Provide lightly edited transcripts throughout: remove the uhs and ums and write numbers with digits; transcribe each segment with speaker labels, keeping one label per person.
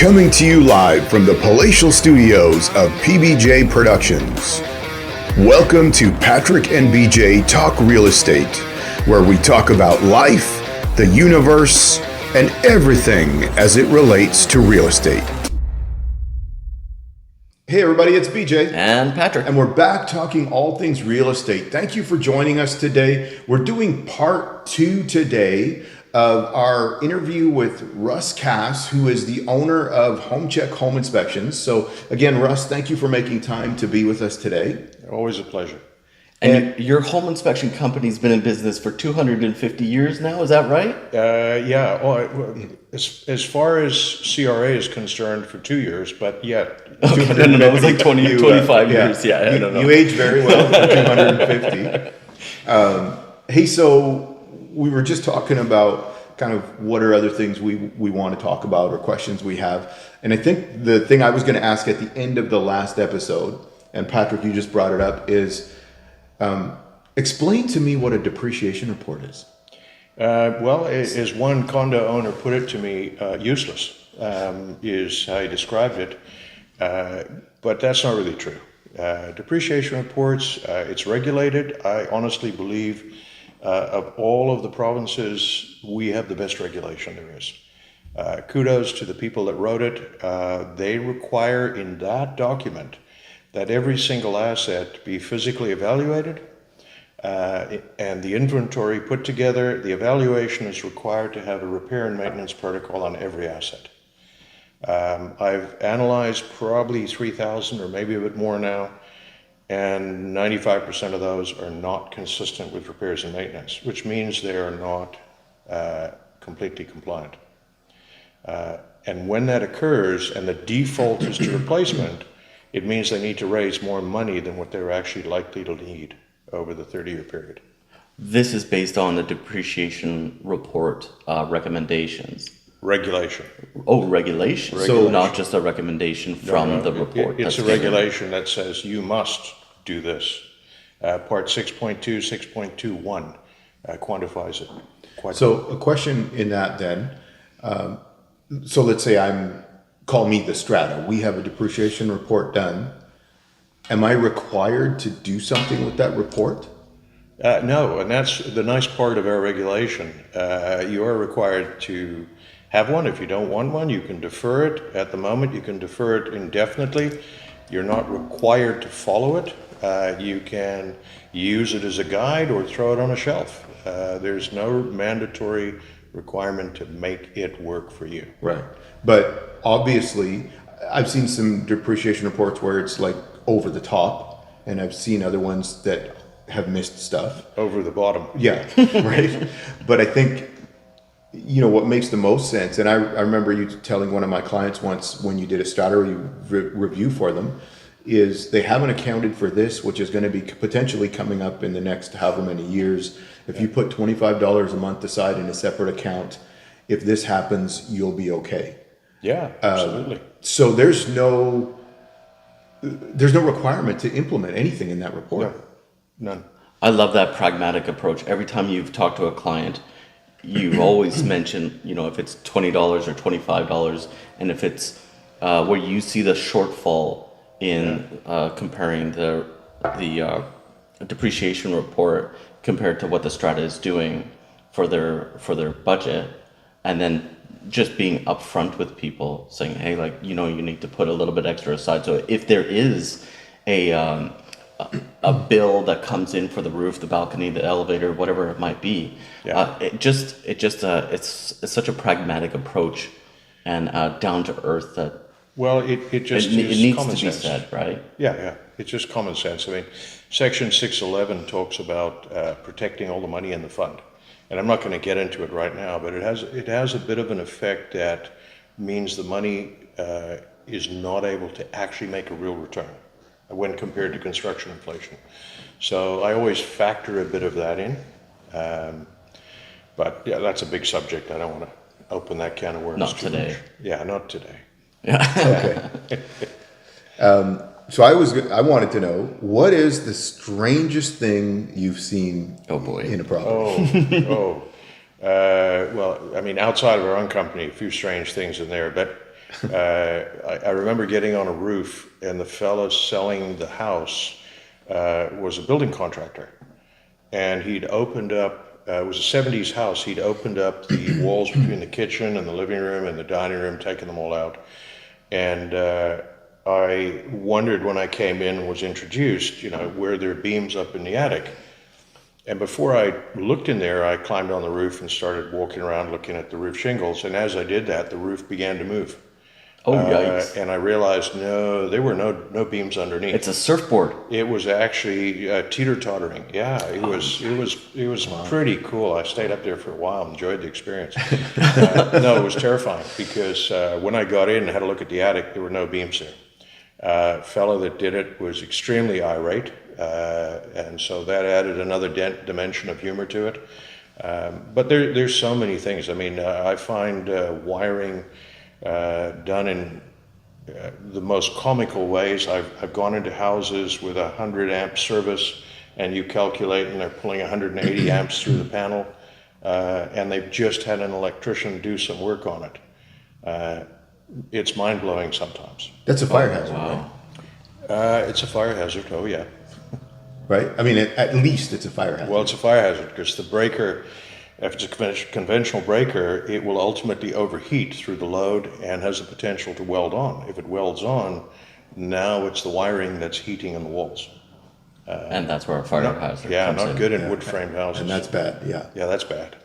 Speaker 1: Coming to you live from the palatial studios of PBJ Productions. Welcome to Patrick and BJ Talk Real Estate, where we talk about life, the universe, and everything as it relates to real estate. Hey everybody, it's BJ.
Speaker 2: And Patrick.
Speaker 1: And we're back talking all things real estate. Thank you for joining us today. We're doing part 2 today of our interview with Russ Cass, who is the owner of Homecheck Home Inspections. So again, Russ, thank you for making time to be with us today.
Speaker 3: Always a pleasure.
Speaker 2: And your home inspection company's been in business for 250 years now, is that right?
Speaker 3: Yeah. Well, as far as CRA is concerned, for 2 years, but yeah.
Speaker 2: Okay, no, it was like 25 years. Yeah, I don't know.
Speaker 1: You age very well for 250. Hey, so we were just talking about kind of what are other things we want to talk about or questions we have. And I think the thing I was going to ask at the end of the last episode, and Patrick, you just brought it up, is explain to me what a depreciation report is.
Speaker 3: Well, as one condo owner put it to me, useless is how he described it. But that's not really true. Depreciation reports, it's regulated. I honestly believe of all of the provinces, we have the best regulation there is. Kudos to the people that wrote it. They require in that document that every single asset be physically evaluated and the inventory put together. The evaluation is required to have a repair and maintenance protocol on every asset. I've analyzed probably 3,000 or maybe a bit more now, and 95% of those are not consistent with repairs and maintenance, which means they are not completely compliant. And when that occurs and the default is to replacement, it means they need to raise more money than what they're actually likely to need over the 30-year period.
Speaker 2: This is based on the depreciation report recommendations.
Speaker 3: Regulation.
Speaker 2: Oh, regulation. So not just a recommendation from the report.
Speaker 3: It's a regulation that says you must do this. Part 6.2, 6.21 quantifies it.
Speaker 1: So a question in that then, so let's say call me the strata. We have a depreciation report done. Am I required to do something with that report?
Speaker 3: No, and that's the nice part of our regulation. You are required to have one. If you don't want one, you can defer it. At the moment, you can defer it indefinitely. You're not required to follow it. You can use it as a guide or throw it on a shelf. There's no mandatory requirement to make it work for you.
Speaker 1: Right. But obviously, I've seen some depreciation reports where it's like over the top, and I've seen other ones that have missed stuff.
Speaker 3: Over the bottom.
Speaker 1: Yeah, right. But I think, what makes the most sense, and I remember you telling one of my clients once when you did a strata review for them, is they haven't accounted for this, which is going to be potentially coming up in the next however many years. If you put $25 a month aside in a separate account, if this happens, you'll be okay.
Speaker 3: Yeah, absolutely.
Speaker 1: So there's no requirement to implement anything in that report.
Speaker 3: No, none.
Speaker 2: I love that pragmatic approach. Every time you've talked to a client, you always mention, if it's $20 or $25, and if it's where you see the shortfall in comparing the depreciation report compared to what the strata is doing for their budget, and then just being upfront with people, saying, hey, you need to put a little bit extra aside. So if there is a bill that comes in for the roof, the balcony, the elevator, whatever it might be, it's such a pragmatic approach and down to earth that.
Speaker 3: Well, it
Speaker 2: needs
Speaker 3: common
Speaker 2: to be
Speaker 3: sense.
Speaker 2: said, right?
Speaker 3: Yeah. It's just common sense. I mean, Section 611 talks about protecting all the money in the fund. And I'm not going to get into it right now, but it has a bit of an effect that means the money is not able to actually make a real return when compared to construction inflation. So I always factor a bit of that in. But yeah, that's a big subject. I don't want to open that can of worms.
Speaker 2: Not today.
Speaker 3: Yeah, not today.
Speaker 1: Yeah. Okay. So I wanted to know, what is the strangest thing you've seen in a property?
Speaker 3: Well, I mean, outside of our own company, a few strange things in there, but I remember getting on a roof, and the fellow selling the house was a building contractor, and he'd opened up. It was a '70s house. He'd opened up the walls between the kitchen and the living room and the dining room, taken them all out, and I wondered when I came in and was introduced, were there beams up in the attic? And before I looked in there, I climbed on the roof and started walking around looking at the roof shingles. And as I did that, the roof began to move.
Speaker 2: Oh, yikes.
Speaker 3: And I realized, no, there were no beams underneath.
Speaker 2: It's a surfboard.
Speaker 3: It was actually teeter-tottering. Yeah, it was pretty cool. I stayed up there for a while, enjoyed the experience. No, it was terrifying because when I got in and had a look at the attic, there were no beams there. Fellow that did it was extremely irate, and so that added another dimension of humor to it. But there's so many things. I mean, I find wiring done in the most comical ways. I've gone into houses with 100 amp service, and you calculate, and they're pulling 180 amps through the panel, and they've just had an electrician do some work on it. It's mind-blowing sometimes.
Speaker 1: That's a fire hazard,
Speaker 2: Wow.
Speaker 1: right?
Speaker 3: It's a fire hazard, oh yeah.
Speaker 1: Right? I mean, at least it's a fire hazard.
Speaker 3: Well, it's a fire hazard because the breaker, if it's a conventional breaker, it will ultimately overheat through the load and has the potential to weld on. If it welds on, now it's the wiring that's heating in the walls.
Speaker 2: And that's where a fire hazard
Speaker 3: Yeah,
Speaker 2: comes
Speaker 3: not
Speaker 2: in.
Speaker 3: good in wood frame houses.
Speaker 1: And that's bad, yeah.
Speaker 3: Yeah, that's bad.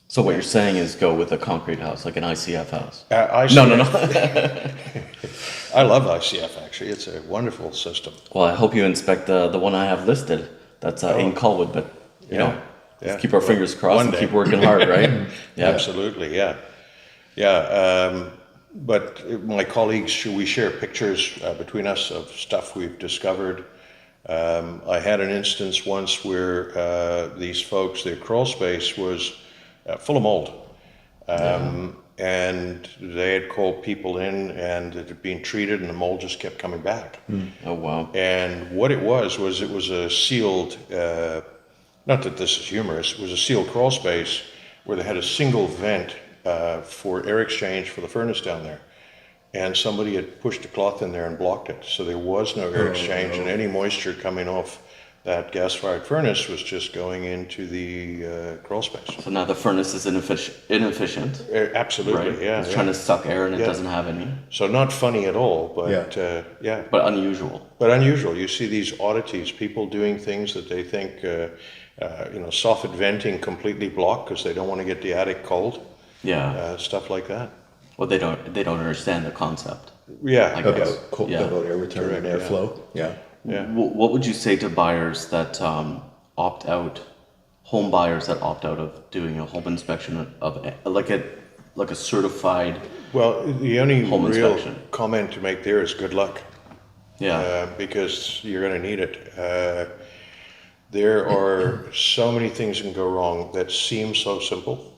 Speaker 2: So what you're saying is go with a concrete house, like an ICF house.
Speaker 3: ICF,
Speaker 2: No.
Speaker 3: I love ICF actually. It's a wonderful system.
Speaker 2: Well, I hope you inspect the one I have listed. That's in Colwood, but you know, let's keep our fingers crossed
Speaker 3: one
Speaker 2: and
Speaker 3: day.
Speaker 2: keep working hard, right? Yeah.
Speaker 3: Absolutely, yeah. But my colleagues, we share pictures between us of stuff we've discovered. I had an instance once where these folks, their crawl space was full of mold. And they had called people in and it had been treated and the mold just kept coming back.
Speaker 2: Oh wow.
Speaker 3: And what it was a sealed, not that this is humorous, it was a sealed crawl space where they had a single vent for air exchange for the furnace down there. And somebody had pushed a cloth in there and blocked it. So there was no air exchange and any moisture coming off that gas-fired furnace was just going into the crawl space.
Speaker 2: So now the furnace is inefficient.
Speaker 3: Absolutely,
Speaker 2: Right?
Speaker 3: yeah.
Speaker 2: It's trying to suck air and it doesn't have any.
Speaker 3: So not funny at all, but yeah.
Speaker 2: But unusual.
Speaker 3: But unusual. You see these oddities, people doing things that they think, soffit venting completely blocked because they don't want to get the attic cold.
Speaker 2: Yeah.
Speaker 3: Stuff like that.
Speaker 2: Well, they don't understand the concept.
Speaker 3: Yeah.
Speaker 1: About air return and airflow. Yeah.
Speaker 3: Yeah.
Speaker 2: What would you say to buyers that opt out, home buyers that opt out of doing a home inspection of like a certified?
Speaker 3: Well, the only
Speaker 2: home
Speaker 3: real
Speaker 2: inspection.
Speaker 3: comment to make there is good luck.
Speaker 2: Yeah.
Speaker 3: Because you're going to need it. There are so many things that can go wrong that seem so simple.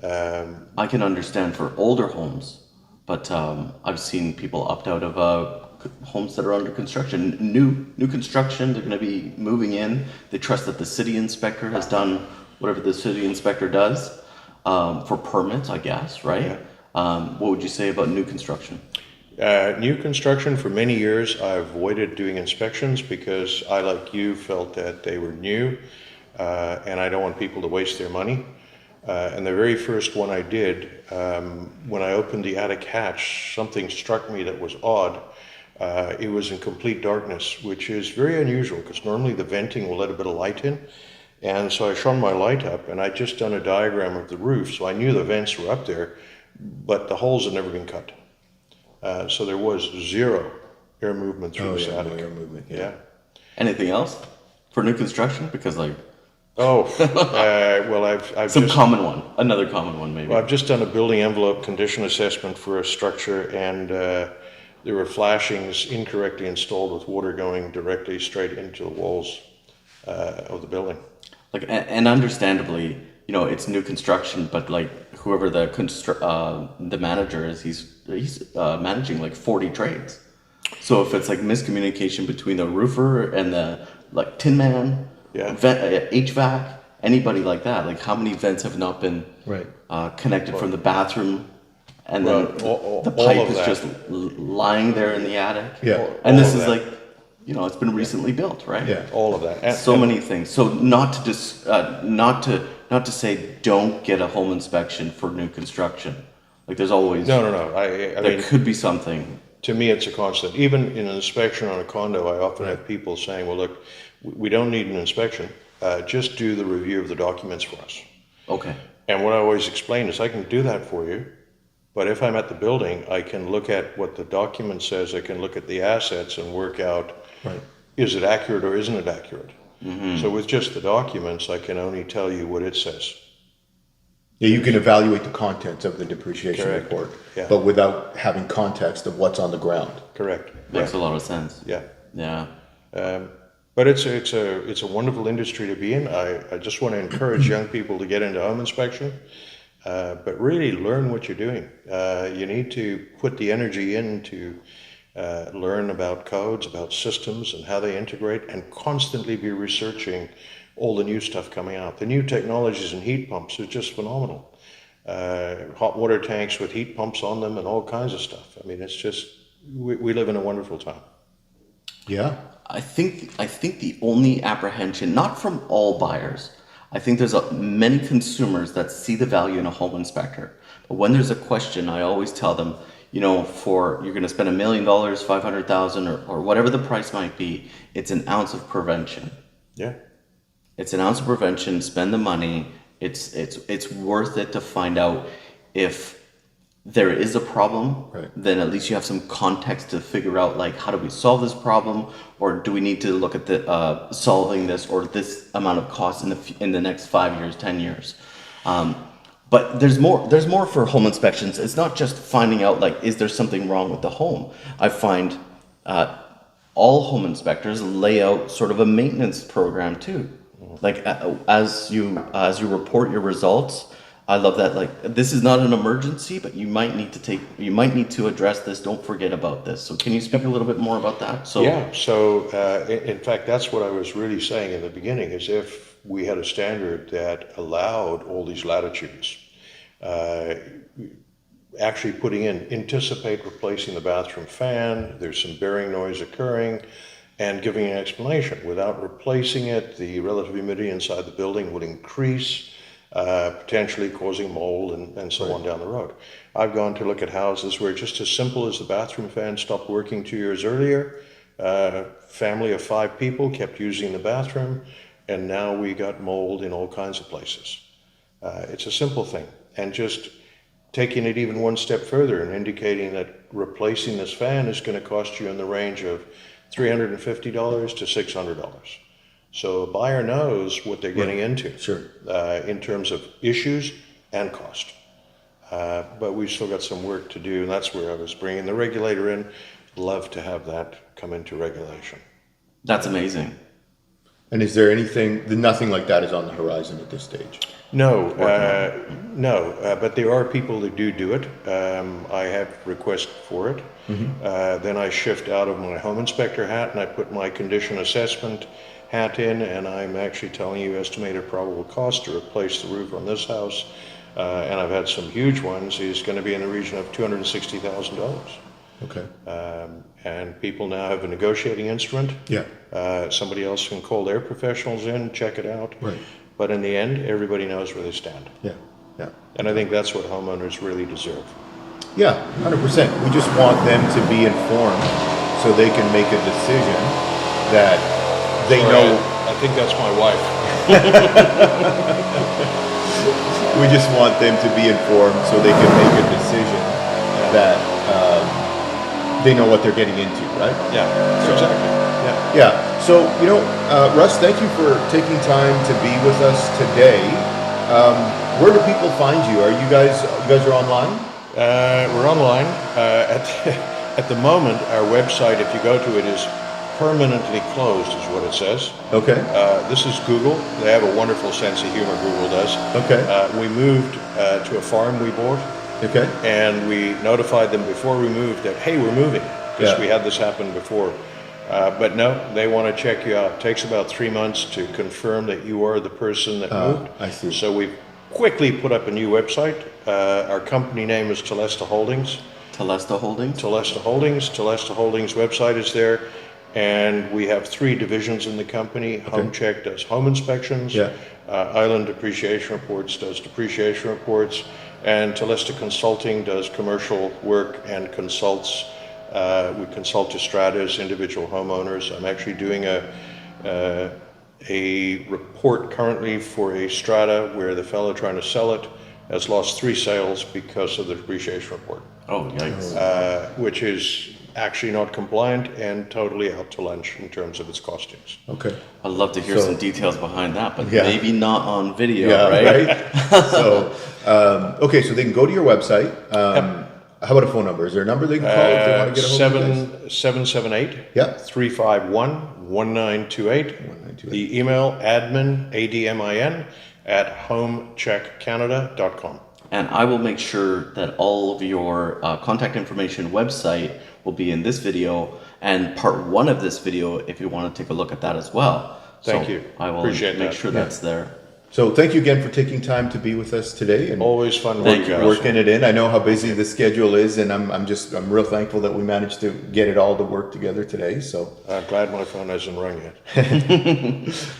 Speaker 2: I can understand for older homes, but I've seen people opt out of homes that are under construction. New construction, they're going to be moving in. They trust that the city inspector has done whatever the city inspector does for permits, I guess, right?
Speaker 3: Yeah.
Speaker 2: What would you say about new construction?
Speaker 3: New construction, for many years, I avoided doing inspections because I, like you, felt that they were new and I don't want people to waste their money. And the very first one I did, when I opened the attic hatch, something struck me that was odd. It was in complete darkness, which is very unusual because normally the venting will let a bit of light in. And so I shone my light up and I'd just done a diagram of the roof. So I knew the vents were up there, but the holes had never been cut. So there was zero air movement through this attic.
Speaker 1: No air movement,
Speaker 3: Yeah.
Speaker 2: Anything else for new construction? Because
Speaker 3: Well, I've
Speaker 2: another common one maybe.
Speaker 3: Well, I've just done a building envelope condition assessment for a structure, and there were flashings incorrectly installed with water going directly straight into the walls of the building.
Speaker 2: And understandably, it's new construction, but whoever the manager is, he's managing 40 trades. So if it's miscommunication between the roofer and the tin man. HVAC, anybody like that. How many vents have not been connected from the bathroom and then
Speaker 3: Well,
Speaker 2: the
Speaker 3: all
Speaker 2: pipe
Speaker 3: of
Speaker 2: is
Speaker 3: that.
Speaker 2: just lying there in the attic.
Speaker 1: Yeah.
Speaker 2: And
Speaker 3: All
Speaker 2: this
Speaker 3: of
Speaker 2: is
Speaker 3: that.
Speaker 2: like, it's been recently built, right?
Speaker 1: Yeah.
Speaker 3: All of that. And,
Speaker 2: So many things. So not to say don't get a home inspection for new construction. Like there's always
Speaker 3: no. I
Speaker 2: there
Speaker 3: mean,
Speaker 2: could be something.
Speaker 3: to me, it's a constant. Even in an inspection on a condo, I often have people saying, well, look, we don't need an inspection. Just do the review of the documents for us.
Speaker 2: Okay.
Speaker 3: And what I always explain is I can do that for you, but if I'm at the building, I can look at what the document says, I can look at the assets and work out,
Speaker 1: Right.
Speaker 3: is it accurate or isn't it accurate? So with just the documents, I can only tell you what it says.
Speaker 1: Yeah, you can evaluate the contents of the depreciation
Speaker 3: Correct.
Speaker 1: report,
Speaker 3: Yeah.
Speaker 1: but without having context of what's on the ground.
Speaker 3: Correct.
Speaker 2: Makes a lot of sense.
Speaker 3: Yeah.
Speaker 2: Yeah.
Speaker 3: But it's a wonderful industry to be in. I just want to encourage young people to get into home inspection, but really learn what you're doing. You need to put the energy in to learn about codes, about systems, and how they integrate, and constantly be researching all the new stuff coming out. The new technologies and heat pumps are just phenomenal. Hot water tanks with heat pumps on them and all kinds of stuff. I mean, it's just, we live in a wonderful time.
Speaker 1: Yeah.
Speaker 2: I think the only apprehension, not from all buyers, I think there's many consumers that see the value in a home inspector. But when there's a question, I always tell them, for you're going to spend $1 million, 500,000, or whatever the price might be, it's an ounce of prevention.
Speaker 3: Yeah.
Speaker 2: It's an ounce of prevention. Spend the money. It's worth it to find out if there is a problem.
Speaker 1: Right.
Speaker 2: Then at least you have some context to figure out, like, how do we solve this problem, or do we need to look at the solving this or this amount of cost in the next 5 years, 10 years. But there's more for home inspections. It's not just finding out, like, is there something wrong with the home. I find all home inspectors lay out sort of a maintenance program too. Like as you report your results, I love that. Like, this is not an emergency, but you might need to address this. Don't forget about this. So can you speak a little bit more about that? So
Speaker 3: Yeah, so in fact, that's what I was really saying in the beginning, is if we had a standard that allowed all these latitudes, actually putting in, anticipate replacing the bathroom fan, there's some bearing noise occurring, and giving an explanation. Without replacing it, the relative humidity inside the building would increase, potentially causing mold and so on down the road. I've gone to look at houses where just as simple as the bathroom fan stopped working 2 years earlier, family of 5 people kept using the bathroom, and now we got mold in all kinds of places. It's a simple thing, and just taking it even one step further and indicating that replacing this fan is going to cost you in the range of $350 to $600. So a buyer knows what they're getting into,
Speaker 1: Sure.
Speaker 3: in terms of issues and cost. But we've still got some work to do, and that's where I was bringing the regulator in. Love to have that come into regulation.
Speaker 2: that's amazing.
Speaker 1: And is there nothing like that is on the horizon at this stage?
Speaker 3: No, but there are people that do it. I have requests for it. Then I shift out of my home inspector hat and I put my condition assessment hat in, and I'm actually telling you estimated probable cost to replace the roof on this house. And I've had some huge ones. Is going to be in the region of $260,000.
Speaker 1: Okay.
Speaker 3: And people now have a negotiating instrument.
Speaker 1: Yeah.
Speaker 3: Somebody else can call their professionals in, check it out.
Speaker 1: Right.
Speaker 3: But in the end, everybody knows where they stand.
Speaker 1: Yeah. Yeah.
Speaker 3: And I think that's what homeowners really deserve.
Speaker 1: Yeah, 100%. We just want them to be informed so they can make a decision that they know.
Speaker 3: I think that's my wife.
Speaker 1: We just want them to be informed so they can make a decision that they know what they're getting into, right?
Speaker 3: Yeah,
Speaker 1: So-
Speaker 3: exactly. Yeah.
Speaker 1: Yeah. So, Russ, thank you for taking time to be with us today. Where do people find you? You guys are online?
Speaker 3: We're online. At the moment, our website, if you go to it, is permanently closed, is what it says.
Speaker 1: Okay.
Speaker 3: This is Google. They have a wonderful sense of humor, Google does.
Speaker 1: Okay.
Speaker 3: We moved to a farm we bought,
Speaker 1: Okay.
Speaker 3: and we notified them before we moved that, hey, we're moving, because
Speaker 1: Yeah.
Speaker 3: we had this happen before. But no, they want to check you out. It takes about 3 months to confirm that you are the person that moved.
Speaker 1: I see.
Speaker 3: So we quickly put up a new website. Our company name is Telesta Holdings.
Speaker 2: Telesta Holdings?
Speaker 3: Telesta Holdings. Telesta Holdings website is there. And we have 3 divisions in the company. Homecheck does home inspections.
Speaker 1: Yeah.
Speaker 3: Island Depreciation Reports does depreciation reports. And Telesta Consulting does commercial work and consults. We consult to stratas, individual homeowners. I'm actually doing a report currently for a strata where the fellow trying to sell it has lost 3 sales because of the depreciation report.
Speaker 2: Oh, yikes.
Speaker 3: Which is actually not compliant and totally out to lunch in terms of its costings.
Speaker 1: Okay.
Speaker 2: I'd love to hear
Speaker 1: So-
Speaker 2: some details behind that, but
Speaker 1: Yeah.
Speaker 2: maybe not on video,
Speaker 1: Yeah,
Speaker 2: right?
Speaker 1: right. So, okay, so they can go to your website. How about a phone number? Is there a number they can call if they want to get a hold of you guys?
Speaker 3: 778
Speaker 1: Yeah.
Speaker 3: 351 1928. The email admin, ADMIN, at homecheckcanada.com.
Speaker 2: And I will make sure that all of your contact information website will be in this video and part 1 of this video if you want to take a look at that as well.
Speaker 3: Thank
Speaker 2: So
Speaker 3: you.
Speaker 2: I will
Speaker 3: Appreciate
Speaker 2: make
Speaker 3: that.
Speaker 2: sure that's there.
Speaker 1: So thank you again for taking time to be with us today and
Speaker 3: Always fun
Speaker 2: Thank
Speaker 3: work,
Speaker 2: you,
Speaker 3: guys.
Speaker 1: working it in. I know how busy the schedule is, and I'm real thankful that we managed to get it all to work together today. So
Speaker 3: I'm glad my phone hasn't rung yet.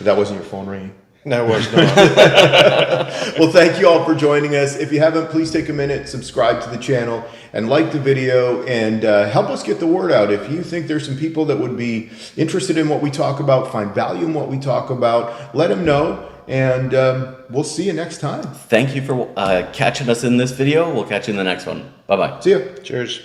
Speaker 1: that wasn't your phone ringing.
Speaker 3: No, it was not.
Speaker 1: Well, thank you all for joining us. If you haven't, please take a minute, subscribe to the channel, and like the video, and help us get the word out. If you think there's some people that would be interested in what we talk about, find value in what we talk about, let them know, and we'll see you next time.
Speaker 2: Thank you for catching us in this video. We'll catch you in the next one. Bye-bye.
Speaker 1: See ya.
Speaker 3: Cheers.